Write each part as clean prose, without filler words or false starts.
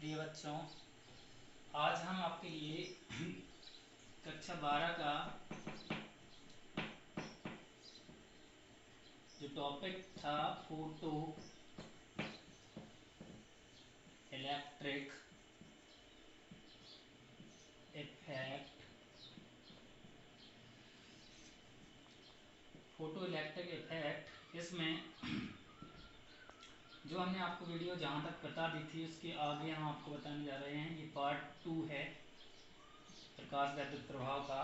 प्रिय बच्चों, आज हम आपके लिए कक्षा 12 का जो टॉपिक था फोटो इलेक्ट्रिक इफेक्ट इसमें जो हमने आपको वीडियो जहाँ तक बता दी थी उसके आगे हम आपको बताने जा रहे हैं। ये पार्ट 2 है प्रकाश वैद्युत प्रभाव का,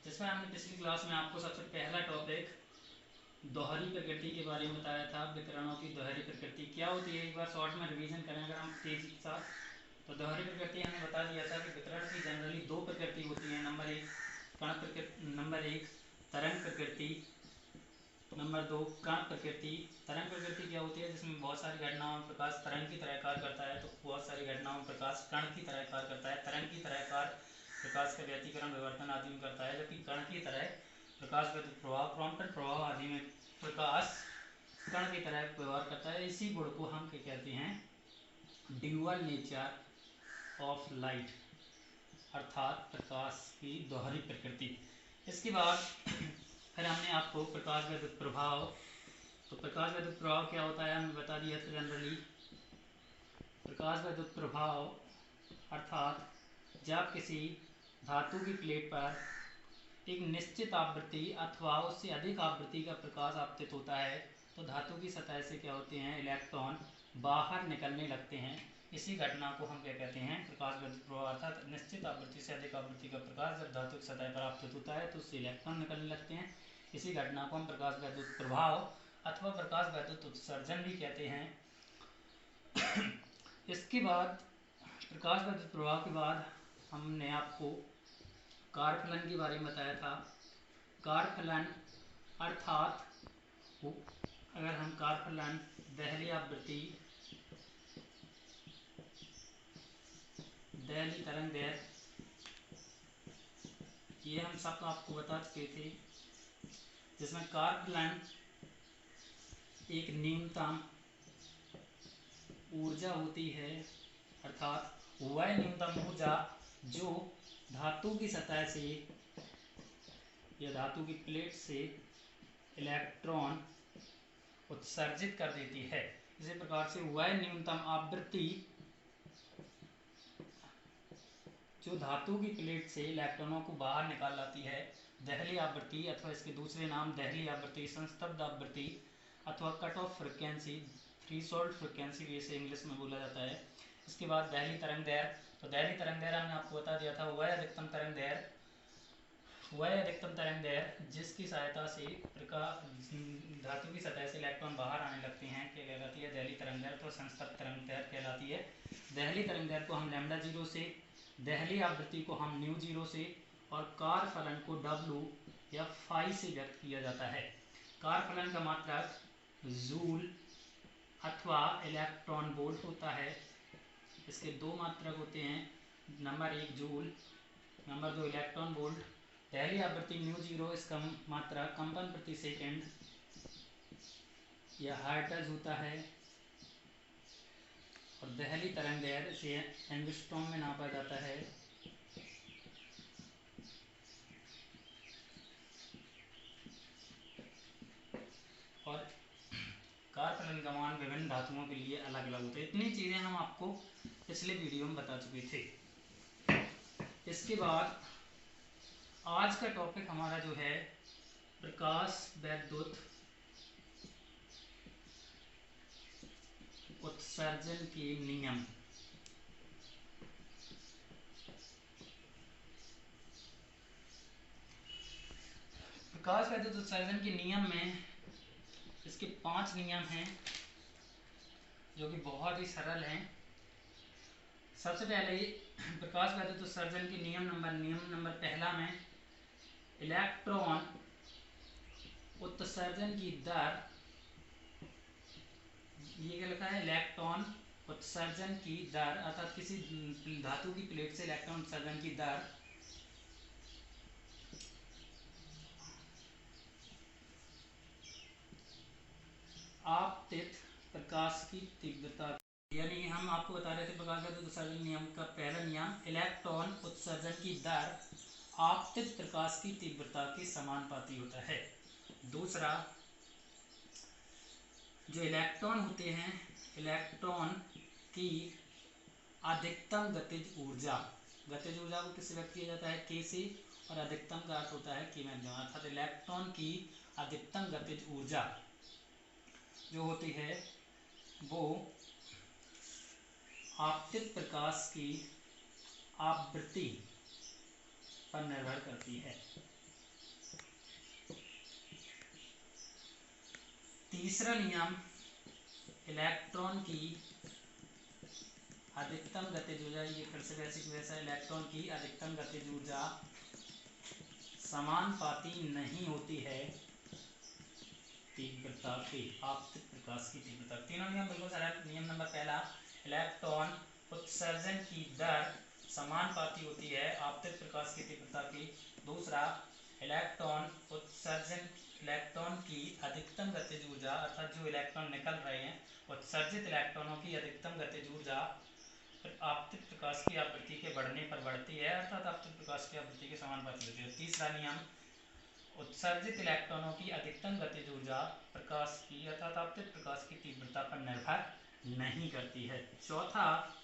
जिसमें हमने पिछली क्लास में आपको सबसे पहला टॉपिक दोहरी प्रकृति के बारे में बताया था। विकिरणों की दोहरी प्रकृति क्या होती है, एक बार शॉर्ट में रिवीजन करें अगर हम तेजी के साथ। तो दोहरी प्रकृति हमने बता दिया था कि विकिरण की जनरली दो प्रकृति होती है। नंबर एक कण प्रकृति, नंबर एक तरंग प्रकृति, नंबर दो कण प्रकृति। तरंग प्रकृति क्या होती है, जिसमें बहुत सारी घटनाओं में प्रकाश तरंग की तरह कार्य करता है, तो बहुत सारी घटनाओं में प्रकाश कण की तरह कार्य करता है। तरंग की तरह कार्य प्रकाश का व्यतिकरण, विवर्तन आदि में करता है, जबकि कण की तरह प्रकाश वैद्युत प्रभाव, क्वांटम प्रभाव आदि में प्रकाश कण की तरह व्यवहार करता है। इसी गुण को हम क्या कहते हैं, ड्यूअल नेचर ऑफ लाइट, अर्थात प्रकाश की दोहरी प्रकृति। इसके बाद फिर हमने आपको प्रकाश वैद्युत प्रभाव, तो प्रकाश वैद्युत प्रभाव क्या होता है हमने बता दिया था। जनरली प्रकाश वैद्युत प्रभाव अर्थात जब किसी धातु की प्लेट पर एक निश्चित आवृत्ति अथवा उससे अधिक आवृत्ति का प्रकाश आपतित होता है, तो धातु की सतह से क्या होते हैं, इलेक्ट्रॉन बाहर निकलने लगते हैं। इसी घटना को हम क्या कहते हैं, प्रकाश वैद्युत प्रभाव। अर्थात निश्चित आवृत्ति से अधिक आवृत्ति का प्रकाश जब धातु की सतह पर आपतित होता है तो उससे इलेक्ट्रॉन निकलने लगते हैं। इसी घटना को हम प्रकाश वैद्युत प्रभाव अथवा प्रकाश वैद्युत उत्सर्जन भी कहते हैं। इसके बाद प्रकाश वैद्युत प्रभाव के बाद हमने आपको कारफलन के बारे में बताया था। कारफलन अर्थात अगर हम कारफलन, दहली आवृत्ति, दहली तरंग दैर्घ्य, ये हम सब आपको बता चुके थे, जिसमें कारफलन एक न्यूनतम ऊर्जा होती है, अर्थात वह न्यूनतम ऊर्जा जो धातु की सतह से या धातु की प्लेट से इलेक्ट्रॉन उत्सर्जित कर देती है। इसी प्रकार से वह न्यूनतम आवृत्ति जो धातु की प्लेट से इलेक्ट्रॉनों को बाहर निकाल लाती है, दहली आवृत्ति अथवा इसके दूसरे नाम दहली आवृत्ति, संस्तब्ध आवृत्ति अथवा cut off frequency, threshold frequency भी इसे इंग्लिश में बोला जाता है। इसके बाद दहली तरंग दैर्घ्य, तो दहली तरंग दैर्घ्य हमने आपको बता दिया था, वह अधिकतम तरंग दैर्घ्य जिसकी सहायता से धातु की सतह से इलेक्ट्रॉन बाहर आने लगते हैं, क्या कहलाती है, दहली तरंग दैर्घ्य। तो संस्तब्ध तरंग दैर्घ्य कहलाती है। दहली तरंग दैर्घ्य को हम लैम्डा जीरो से, दहली आवृत्ति को हम न्यू जीरो से और कारफलन को डब्लू या फाई से व्यक्त किया जाता है। कारफलन का मात्रक जूल अथवा इलेक्ट्रॉन वोल्ट होता है। इसके दो मात्रक होते हैं, नंबर एक जूल, नंबर दो इलेक्ट्रॉन वोल्ट। दहली आवृत्ति न्यू जीरो, इसका मात्रक कंपन प्रति सेकंड या हर्ट्ज होता है, और दहली तरंग दैर्घ्य इसे एंगस्ट्रॉम में नापा जाता है। और कारफलन का मान विभिन्न धातुओं के लिए अलग अलग होते हैं। इतनी चीजें हम आपको पिछले वीडियो में बता चुके थे। इसके बाद आज का टॉपिक हमारा जो है प्रकाश वैद्युत उत्सर्जन के नियम। प्रकाश वैद्युत उत्सर्जन के नियम में इसके 5 नियम हैं जो कि बहुत ही सरल हैं। सबसे पहले प्रकाश वैद्युत उत्सर्जन के नियम नंबर पहला में इलेक्ट्रॉन उत्सर्जन की दर, ये क्या लिखा है, इलेक्ट्रॉन उत्सर्जन की दर, अर्थात किसी धातु की प्लेट से इलेक्ट्रॉन उत्सर्जन की दर आपतित प्रकाश की तीव्रता यानी हम आपको बता रहे थे प्रकाश गति उत्सर्जन नियम का पहला नियम, इलेक्ट्रॉन उत्सर्जन की दर आपतित प्रकाश की तीव्रता के समानुपाती होता है। दूसरा, जो इलेक्ट्रॉन होते हैं, इलेक्ट्रॉन की अधिकतम गतिज ऊर्जा, गतिज ऊर्जा को किससे व्यक्त किया जाता है, के से, और अधिकतम का अर्थ होता है के मैक्सिमम, अर्थात इलेक्ट्रॉन की अधिकतम गतिज ऊर्जा जो होती है वो आपतित प्रकाश की आवृत्ति पर निर्भर करती है। तीसरा नियम, इलेक्ट्रॉन की अधिकतम गतिज ऊर्जा, ये फिर से वैसे की वैसा, इलेक्ट्रॉन की अधिकतम गतिज ऊर्जा समानुपाती नहीं होती है तीव्रता के, आपतित प्रकाश की तीव्रता। तीनों नियम बिल्कुल सरल। नियम नंबर पहला, इलेक्ट्रॉन उत्सर्जन की दर समानुपाती होती है आपतित प्रकाश की तीव्रता की। दूसरा, इलेक्ट्रॉन की अधिकतम गतिज ऊर्जा, अर्थात जो इलेक्ट्रॉन निकल रहे हैं, उत्सर्जित इलेक्ट्रॉनों की अधिकतम गतिज ऊर्जा आपतित प्रकाश की आवृत्ति के बढ़ने पर बढ़ती है, अर्थात आपतित प्रकाश की आवृत्ति के समानुपाती होती है। तीसरा नियम, उत्सर्जित इलेक्ट्रॉनों की अधिकतम गतिज ऊर्जा प्रकाश की, अर्थात आपतित प्रकाश की तीव्रता पर निर्भर नहीं करती है। चौथा,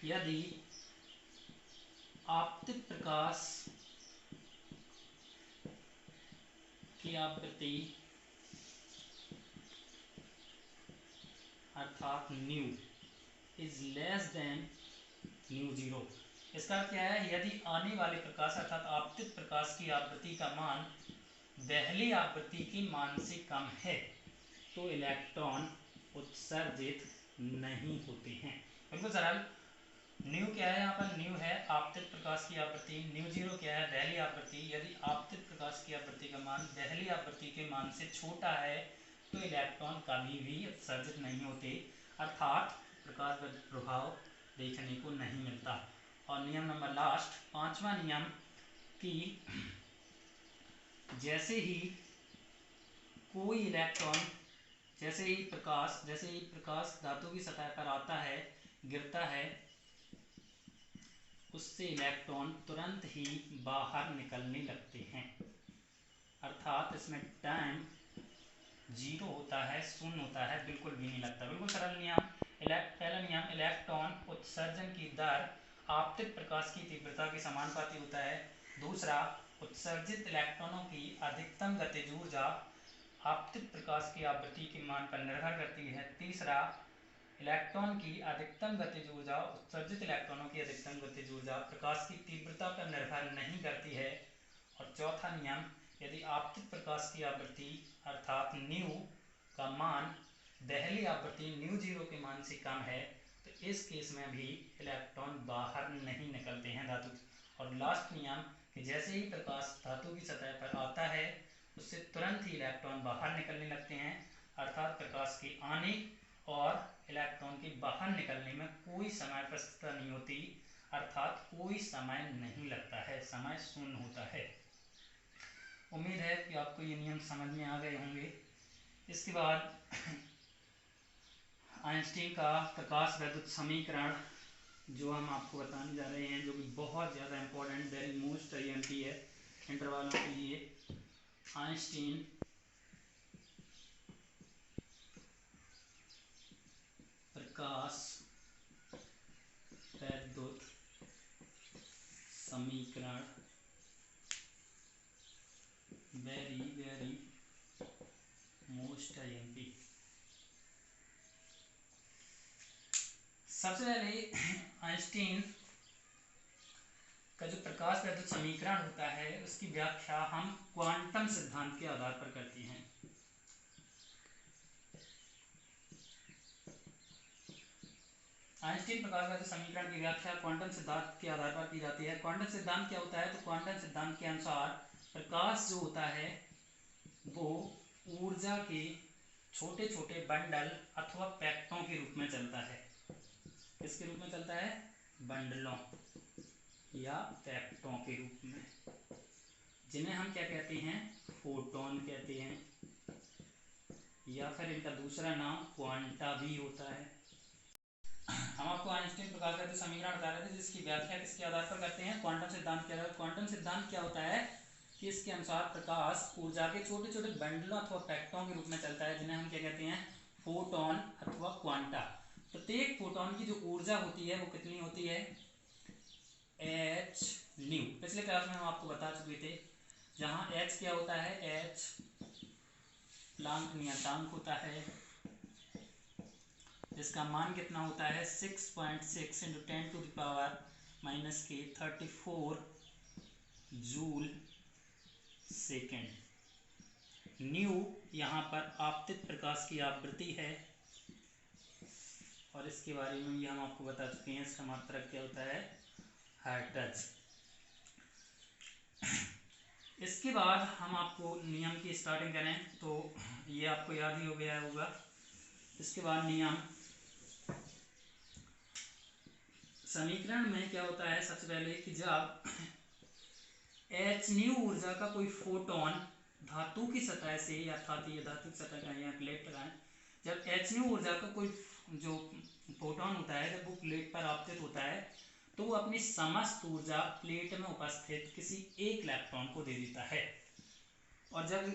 यदि आपतित प्रकाश की आवृत्ति अर्थात new is less than mu zero, इसका क्या है, यदि आने वाले प्रकाश अर्थात आपतित प्रकाश की आवृत्ति का मान पहली आवृत्ति के मान से कम है तो इलेक्ट्रॉन उत्सर्जित नहीं होते हैं। बिल्कुल सरल। न्यू क्या है, यहाँ पर न्यू है आपतित प्रकाश की आवृत्ति, न्यू जीरो क्या है, पहली आवृत्ति। यदि आपतित प्रकाश की आवृत्ति का मान पहली आवृत्ति के मान से छोटा है तो इलेक्ट्रॉन कभी भी उत्सर्जित नहीं होते, अर्थात प्रकाश प्रभाव देखने को नहीं मिलता। और नियम नंबर लास्ट, पांचवा नियम, कि जैसे ही कोई इलेक्ट्रॉन, जैसे ही प्रकाश धातु की सतह पर आता है, गिरता है, उससे इलेक्ट्रॉन तुरंत ही बाहर निकलने लगते हैं, अर्थात इसमें टाइम जीरो होता है, शून्य होता है, बिल्कुल भी नहीं लगता। बिल्कुल सरल नियम। पहला नियम, इलेक्ट्रॉन उत्सर्जन की दर आपतित प्रकाश की तीव्रता के समानुपाती होता है। दूसरा, उत्सर्जित इलेक्ट्रॉनों की अधिकतम गतिज ऊर्जा आपतित प्रकाश की आवृत्ति के मान पर निर्भर करती है। तीसरा, इलेक्ट्रॉन की अधिकतम गतिज ऊर्जा उत्सर्जित इलेक्ट्रॉनों की अधिकतम गतिज ऊर्जा प्रकाश की तीव्रता पर निर्भर नहीं करती है। और चौथा नियम, यदि आपतित प्रकाश की आवृत्ति अर्थात न्यू का मान पहली आवृत्ति न्यू जीरो के मान से कम है तो इस केस में भी इलेक्ट्रॉन बाहर नहीं निकलते हैं धातु। और लास्ट नियम, कि जैसे ही प्रकाश धातु की सतह पर आता है उससे तुरंत ही इलेक्ट्रॉन बाहर निकलने लगते हैं, अर्थात प्रकाश के आने और इलेक्ट्रॉन के बाहर निकलने में कोई समय प्रस्तुतता नहीं होती, अर्थात कोई समय नहीं लगता है, समय शून्य होता है। उम्मीद है कि आपको ये नियम समझ में आ गए होंगे। इसके बाद आइंस्टीन का प्रकाश वैद्युत समीकरण जो हम आपको बताने जा रहे हैं, जो कि बहुत ज़्यादा इम्पोर्टेंट, वेरी मोस्ट आईएमपी है इंटर वालों के लिए। आइंस्टीन प्रकाश वैद्युत समीकरण वेरी मोस्ट आईएमपी। सबसे पहले आइंस्टीन का जो प्रकाश वैद्युत समीकरण होता है उसकी व्याख्या हम क्वांटम सिद्धांत के आधार पर करते हैं। आइंस्टीन प्रकाश वैद्युत समीकरण की व्याख्या क्वांटम सिद्धांत के आधार पर की जाती है। क्वांटम सिद्धांत क्या होता है, तो क्वांटम सिद्धांत के अनुसार प्रकाश जो होता है वो ऊर्जा के छोटे छोटे बंडल अथवा पैकेटों के रूप में चलता है। किसके रूप में चलता है, बंडलों या पैकेटों के रूप में, जिन्हें हम क्या कहते हैं, फोटोन कहते हैं, या फिर इनका दूसरा नाम क्वांटा भी होता है। आइंस्टीन प्रकाश गति समीकरण बता रहे थे, जिसकी व्याख्या किसके आधार पर करते हैं, क्वांटम सिद्धांत के आधार पर। क्वांटम सिद्धांत क्या होता है कि इसके अनुसार प्रकाश ऊर्जा के छोटे छोटे बंडलों अथवा पैकेटों के रूप में चलता है, जिन्हें हम क्या कहते हैं, फोटोन अथवा क्वांटा। प्रत्येक फोटोन की जो ऊर्जा होती है वो कितनी होती है, एच न्यू। पिछले क्लास में हम आपको बता चुके थे, जहां एच क्या होता है, एच प्लांक नियतांक होता है, जिसका मान कितना होता है 6.6 into 10 to the power minus के 34 जूल सेकेंड। न्यू यहाँ पर आपतित प्रकाश की आवृत्ति है, और इसके बारे में भी हम आपको बता चुके हैं, इसका मात्रक क्या होता है, हर्ट्ज। इसके बाद हम आपको नियम की स्टार्टिंग करें तो ये आपको याद ही हो गया होगा। इसके बाद नियम समीकरण में क्या होता है, सबसे पहले कि जब एच न्यू ऊर्जा का कोई फोटोन धातु की सतह से, अर्थात ये धातु की सतह का यहाँ प्लेट लगाएं, जब एच न्यू ऊर्जा का कोई जो फोटोन होता है, जब वो प्लेट पर आपतित होता है, तो वो अपनी समस्त ऊर्जा प्लेट में उपस्थित किसी एक इलेक्ट्रॉन को दे देता है। और जब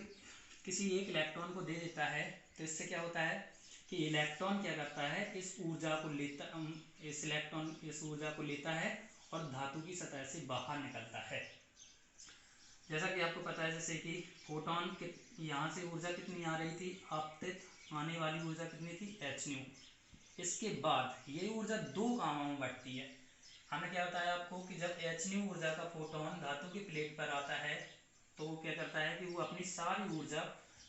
किसी एक इलेक्ट्रॉन को दे देता है तो इससे क्या होता है कि इलेक्ट्रॉन क्या करता है, इस ऊर्जा को लेता, इस इलेक्ट्रॉन इस ऊर्जा को लेता है और धातु की सतह से बाहर निकलता है। जैसा कि आपको पता है, जैसे कि फोटोन के यहाँ से ऊर्जा कितनी आ रही थी, आपतित आने वाली ऊर्जा कितनी थी, एच न्यू। इसके बाद ये ऊर्जा दो कामों में बढ़ती है। हमने क्या बताया आपको कि जब एच न्यू ऊर्जा का फोटोन धातु की प्लेट पर आता है तो वो क्या करता है कि वो अपनी सारी ऊर्जा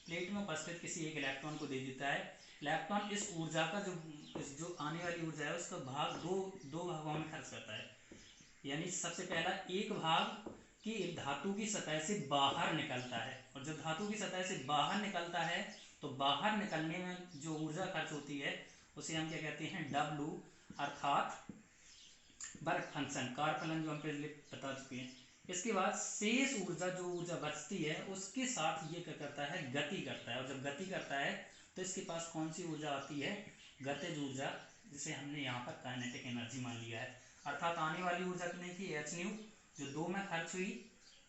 प्लेट में उपस्थित किसी एक इलेक्ट्रॉन को दे देता है। इलेक्ट्रॉन इस ऊर्जा का जो आने वाली ऊर्जा है उसका भाग दो भागों में खर्च करता है। यानी सबसे पहला एक भाग कि धातु की सतह से बाहर निकलता है, और जब धातु की सतह से बाहर निकलता है तो बाहर निकलने में जो ऊर्जा खर्च होती है उसे हम क्या कहते हैं, W, अर्थात वर्क फंक्शन, कार्य फलन, जो हम पहले बता चुके हैं। इसके बाद शेष ऊर्जा, जो ऊर्जा बचती है, उसके साथ ये क्या करता है, गति करता है। और जब गति करता है तो इसके पास कौन सी ऊर्जा आती है, गतिज ऊर्जा, जिसे हमने यहाँ पर काइनेटिक एनर्जी मान लिया है। अर्थात आने वाली ऊर्जा कितनी थी, एच न्यू, जो दो में खर्च हुई।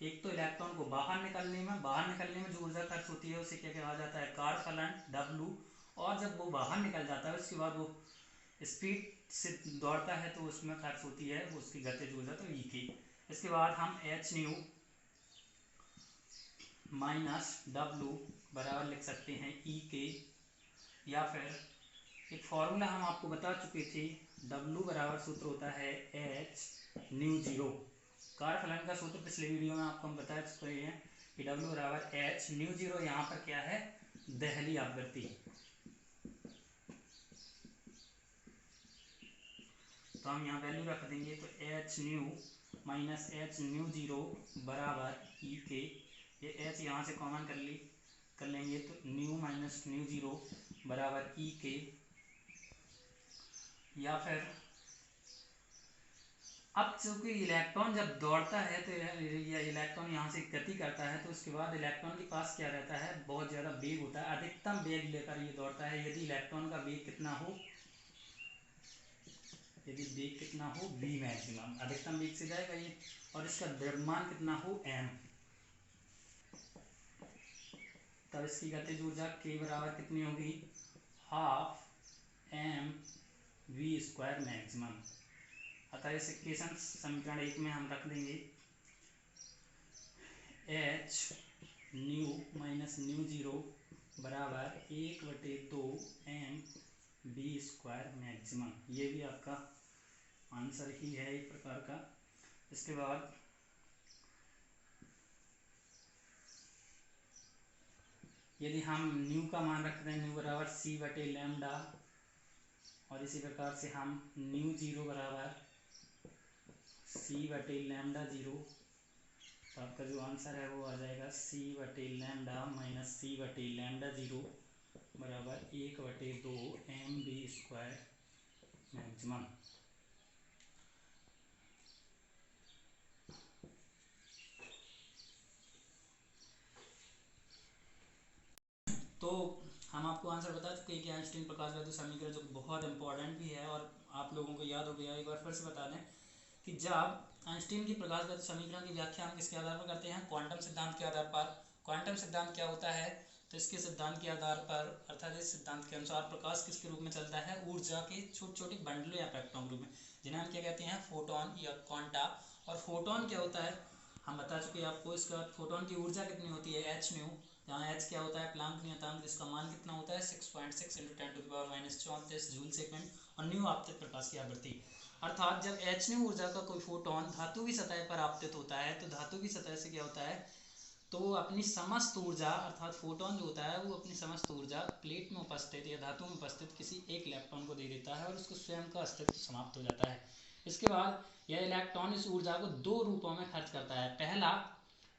एक तो इलेक्ट्रॉन को बाहर निकलने में जो ऊर्जा खर्च होती है उसे क्या कहा जाता है, कार्य फलन, W। और जब वो बाहर निकल जाता है उसके बाद वो स्पीड से दौड़ता है तो उसमें खर्च होती है वो उसकी गतिज ऊर्जा, तो E की। इसके बाद हम एच न्यू माइनस W बराबर लिख सकते हैं E के, या फिर एक फॉर्मूला हम आपको बता चुके थे, W बराबर सूत्र होता है एच न्यू जीरो। कार्य फलन का सूत्र पिछले वीडियो में आपको हम बता चुके हैं कि W बराबर एच न्यू जीरो, यहाँ पर क्या है, दहली आवृत्ति। तो हम यहाँ वैल्यू रख देंगे, तो H new minus H mu zero बराबर ई के, ये एच यहाँ से कॉमन कर लेंगे, तो न्यू माइनस न्यू जीरो बराबर ई के। या फिर अब चूंकि इलेक्ट्रॉन जब दौड़ता है तो या इलेक्ट्रॉन यहाँ से गति करता है, तो उसके बाद इलेक्ट्रॉन के पास क्या रहता है, बहुत ज़्यादा वेग होता है, अधिकतम वेग लेकर ये दौड़ता है। यदि इलेक्ट्रॉन का वेग कितना हो, यदि वेग कितना हो, v मैक्सिमम, अधिकतम वेग से जाएगा ये, और इसका द्रव्यमान कितना हो, m, तब इसकी गतिज ऊर्जा k बराबर कितनी होगी, half m v square maximum. अतः इस इक्वेशन समीकरण 1 में हम रख देंगे h new minus mu zero बराबर 1/2 m v स्क्वायर मैक्सिमम। ये भी आपका आंसर ही है एक प्रकार का। इसके बाद यदि हम न्यू का मान रखते हैं, न्यू बराबर c/λ, और इसी प्रकार से हम न्यू जीरो बराबर c/λ जीरो, तो आपका जो आंसर है वो आ जाएगा c/λ माइनस c/λ जीरो बराबर 1/2 mv स्क्वायर मैक्सिमम। तो हम आपको आंसर बता चुके हैं कि आइंस्टीन प्रकाश गति समीकरण जो बहुत इंपॉर्टेंट भी है और आप लोगों को याद हो गया, एक बार फिर से बता दें कि जब आइंस्टीन की प्रकाशगत समीकरण की व्याख्या हम किसके आधार पर करते हैं, क्वांटम सिद्धांत के आधार पर। क्वांटम सिद्धांत क्या होता है, तो इसके सिद्धांत के आधार पर अर्थात इस सिद्धांत के अनुसार प्रकाश किसके रूप में चलता है, ऊर्जा के छोटे छोटे बंडलों या पैकेटों के रूप में, जिन्हें हम क्या कहते हैं, फोटोन या क्वांटा। और फोटोन क्या होता है, हम बता चुके हैं आपको। इसका फोटोन की ऊर्जा कितनी होती है, एच न्यू, जहाँ एच क्या होता है, प्लांक नियतांक, जिसका मान कितना होता है 6.6 × 10⁻⁴ जूल सेकंड, और न्यू आपतित प्रकाश की आवृत्ति। अर्थात जब एच न्यू ऊर्जा का कोई फोटोन धातु की सतह पर आपतित होता है, तो धातु की सतह से क्या होता है, तो वो अपनी समस्त ऊर्जा, अर्थात फोटोन जो होता है वो अपनी समस्त ऊर्जा प्लेट में उपस्थित या धातु में उपस्थित किसी एक इलेक्ट्रॉन को दे देता है और उसको स्वयं का अस्तित्व समाप्त हो जाता है। इसके बाद यह इलेक्ट्रॉन इस ऊर्जा को दो रूपों में खर्च करता है। पहला,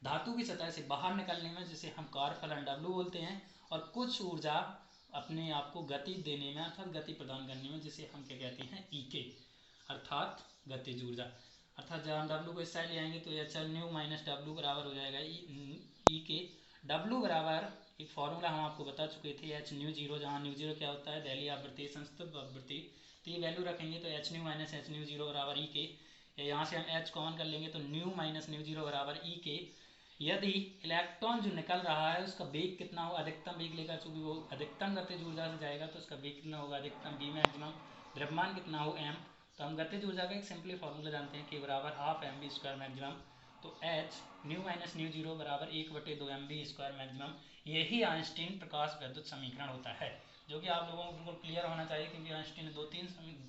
धातु की सतह से बाहर निकलने में, जिसे हम कार्य फलन W बोलते हैं, और कुछ ऊर्जा अपने आप को गति देने में अर्थात गति प्रदान करने में, जिसे हम क्या कहते हैं, EK अर्थात गतिज ऊर्जा। अर्थात जब हम W को इस साइड ले आएंगे तो H L new minus W बराबर हो जाएगा EK। W बराबर एक फॉर्मूला हम आपको बता चुके थे, एच न्यू जीरो, जहाँ न्यू जीरो क्या होता है, दहलीय आवृत्ति, संस्तुत आवृत्ति। तो ये वैल्यू रखेंगे तो H new minus H mu zero बराबर EK। यहाँ से हम H कॉमन कर लेंगे तो न्यू माइनस न्यू जीरो बराबर EK। यदि इलेक्ट्रॉन जो निकल रहा है उसका वेग कितना हो, अधिकतम वेग लेकर, चूंकि वो अधिकतम गतिज ऊर्जा से जाएगा तो उसका वेग कितना होगा, अधिकतम V मैक्सिमम, द्रव्यमान कितना हो m। तो हम गतिज ऊर्जा का एक सिंपली फॉर्मूला जानते हैं, K बराबर हाफ mv² मैक्सिमम। तो H new minus mu zero बराबर 1/2 mv² मैक्सिमम। यही आइंस्टीन प्रकाश वैद्युत समीकरण होता है, जो कि आप लोगों को बिल्कुल क्लियर होना चाहिए, क्योंकि आइंस्टीन ने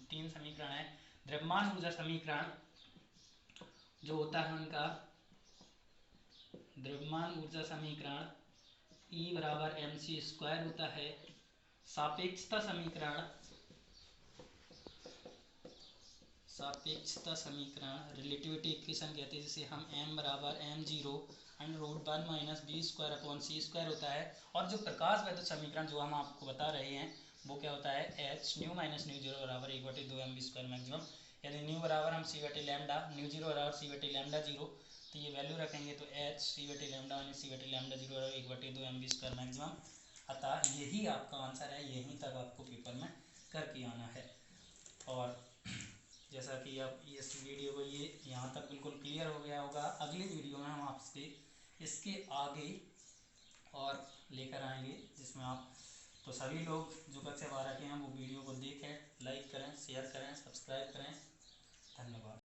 तीन समीकरण है। द्रव्यमान ऊर्जा समीकरण जो होता है उनका, द्रव्यमान ऊर्जा समीकरण E बराबर mc² होता है। सापेक्षता समीकरण, सापेक्षता समीकरण रिलेटिविटी इक्वेशन कहते हैं, जिसे हम m बराबर m0 √1 माइनस v²/c² होता है। और जो प्रकाश वैद्युत समीकरण जो हम आपको बता रहे हैं वो क्या होता है, h new minus mu zero बराबर 1/2 mv² मैक्सिमम। यदि न्यू बराबर हम c/λ, न्यू जीरो बराबर c/λ0, तो ये वैल्यू रखेंगे तो h c/λ माइनस c/λ0 बराबर 1/2 mv² मैक्सिमम। अतः यही आपका आंसर है, यहीं तक आपको पेपर में करके आना है। और जैसा कि अब इस वीडियो को ये यहाँ तक बिल्कुल क्लियर हो गया होगा, अगले वीडियो में हम आपसे इसके आगे और लेकर आएंगे, जिसमें आप तो सभी लोग जो कक्षा 12 के हैं वो वीडियो को देखें, लाइक करें, शेयर करें, सब्सक्राइब करें। धन्यवाद।